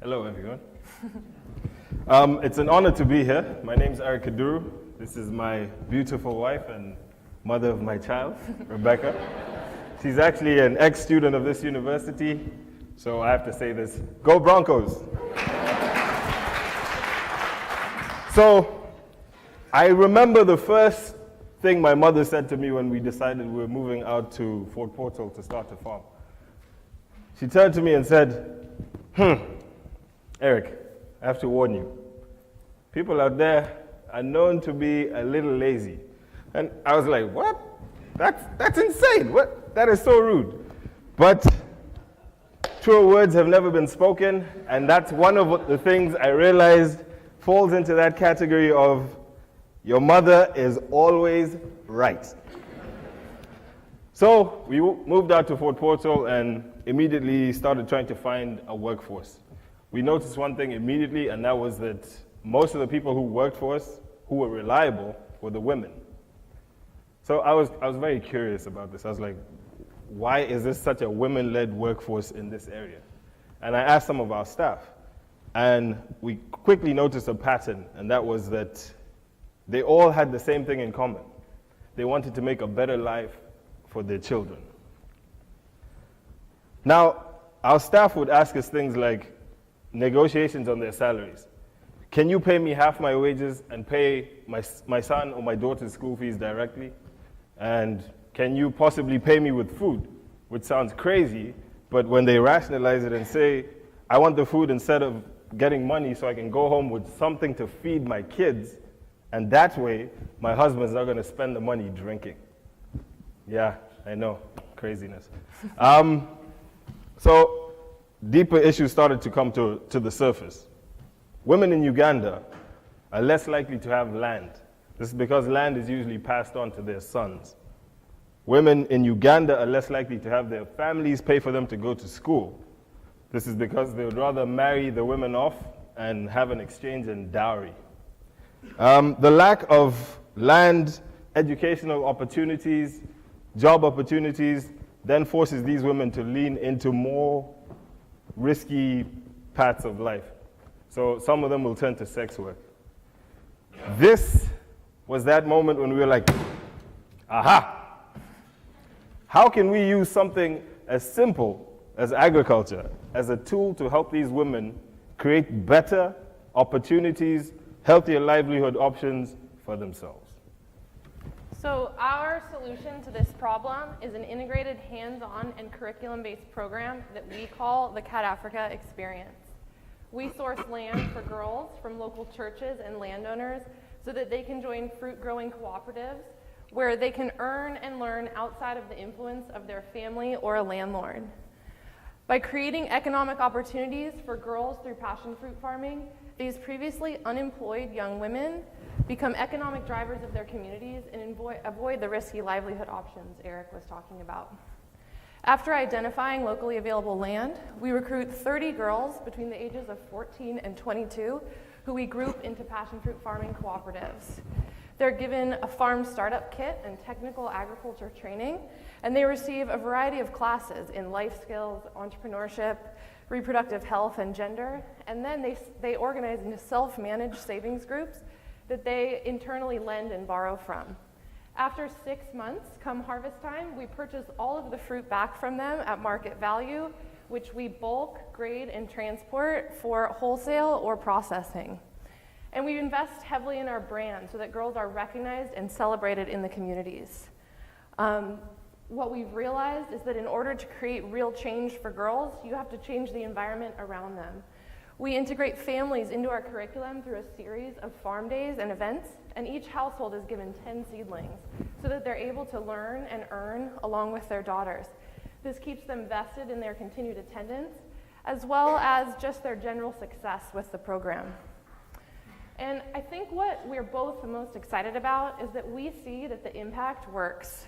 Hello, everyone. It's an honor to be here. My name is Kaduru. This is my beautiful wife and mother of my child, Rebecca. She's actually an ex-student of this university, so I have to say this. Go Broncos! So, I remember the first thing my mother said to me when we decided we were moving out to Fort Portal to start a farm. She turned to me and said, Eric, I have to warn you. People out there are known to be a little lazy. And I was like, what? That's insane. What? That is so rude. But truer words have never been spoken, and that's one of the things I realized falls into that category of your mother is always right. So we moved out to Fort Portal and immediately started trying to find a workforce. We noticed one thing immediately, and that was that most of the people who worked for us, who were reliable, were the women. So I was very curious about this. I was like, why is this such a women-led workforce in this area? And I asked some of our staff, and we quickly noticed a pattern, and that was that they all had the same thing in common. They wanted to make a better life for their children. Now, our staff would ask us things like negotiations on their salaries. Can you pay me half my wages and pay my son or my daughter's school fees directly? And can you possibly pay me with food? Which sounds crazy, but when they rationalize it and say, I want the food instead of getting money so I can go home with something to feed my kids, and that way, my husband's not going to spend the money drinking. Yeah, I know, craziness. So deeper issues started to come to the surface. Women in Uganda are less likely to have land. This is because land is usually passed on to their sons. Women in Uganda are less likely to have their families pay for them to go to school. This is because they would rather marry the women off and have an exchange in dowry. The lack of land, educational opportunities, job opportunities, then forces these women to lean into more risky paths of life. So some of them will turn to sex work. This was that moment when we were like, aha! How can we use something as simple as agriculture as a tool to help these women create better opportunities, healthier livelihood options for themselves? So our solution to this problem is an integrated hands-on and curriculum-based program that we call the KadAfrica experience. We source land for girls from local churches and landowners so that they can join fruit-growing cooperatives where they can earn and learn outside of the influence of their family or a landlord. By creating economic opportunities for girls through passion fruit farming, these previously unemployed young women become economic drivers of their communities and avoid the risky livelihood options Eric was talking about. After identifying locally available land, we recruit 30 girls between the ages of 14 and 22 who we group into passion fruit farming cooperatives. They're given a farm startup kit and technical agriculture training, and they receive a variety of classes in life skills, entrepreneurship, reproductive health, and gender, and then they organize into self-managed savings groups that they internally lend and borrow from. After 6 months, come harvest time, we purchase all of the fruit back from them at market value, which we bulk, grade, and transport for wholesale or processing. And we invest heavily in our brand so that girls are recognized and celebrated in the communities. What we've realized is that in order to create real change for girls, you have to change the environment around them. We integrate families into our curriculum through a series of farm days and events, and each household is given 10 seedlings so that they're able to learn and earn along with their daughters. This keeps them vested in their continued attendance, as well as just their general success with the program. And I think what we're both the most excited about is that we see that the impact works.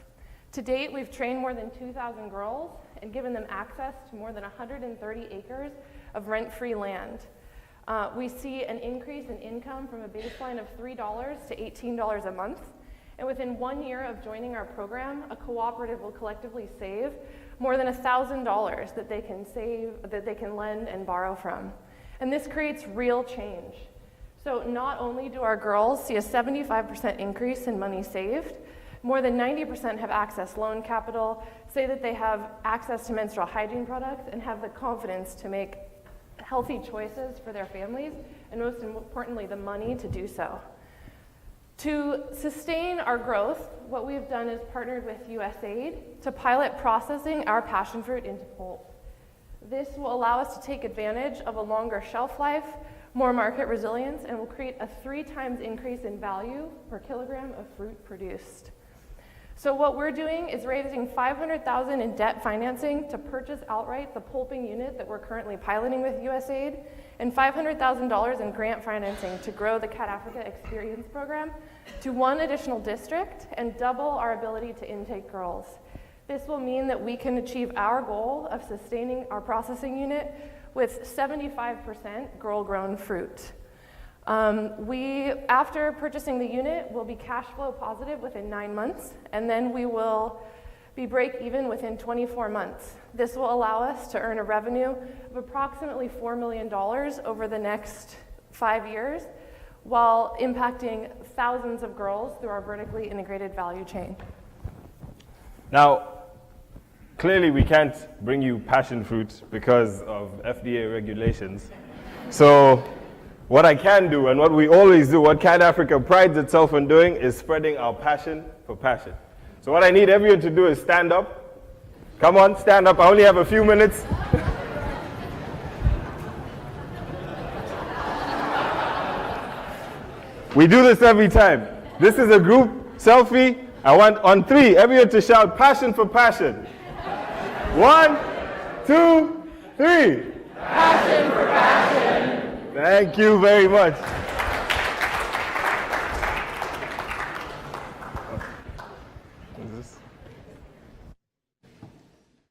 To date, we've trained more than 2,000 girls and given them access to more than 130 acres of rent-free land. We see an increase in income from a baseline of $3 to $18 a month. And within 1 year of joining our program, a cooperative will collectively save more than $1,000 that they can lend and borrow from. And this creates real change. So not only do our girls see a 75% increase in money saved, more than 90% have accessed loan capital, say that they have access to menstrual hygiene products, and have the confidence to make healthy choices for their families, and most importantly, the money to do so. To sustain our growth, what we've done is partnered with USAID to pilot processing our passion fruit into pulp. This will allow us to take advantage of a longer shelf life, more market resilience, and will create a 3 times increase in value per kilogram of fruit produced. So what we're doing is raising $500,000 in debt financing to purchase outright the pulping unit that we're currently piloting with USAID, and $500,000 in grant financing to grow the KadAfrica Experience program to 1 additional district and double our ability to intake girls. This will mean that we can achieve our goal of sustaining our processing unit with 75% girl-grown fruit. After purchasing the unit, we'll be cash flow positive within 9 months, and then we will be break even within 24 months. This will allow us to earn a revenue of approximately $4 million over the next 5 years, while impacting thousands of girls through our vertically integrated value chain. Now, clearly we can't bring you passion fruit because of FDA regulations. So what I can do, and what we always do, what KadAfrica prides itself on doing, is spreading our passion for passion. So what I need everyone to do is stand up. Come on, stand up. I only have a few minutes. We do this every time. This is a group selfie. I want on 3, everyone to shout passion for passion. 1, 2, 3. Passion for passion. Thank you very much. Is this?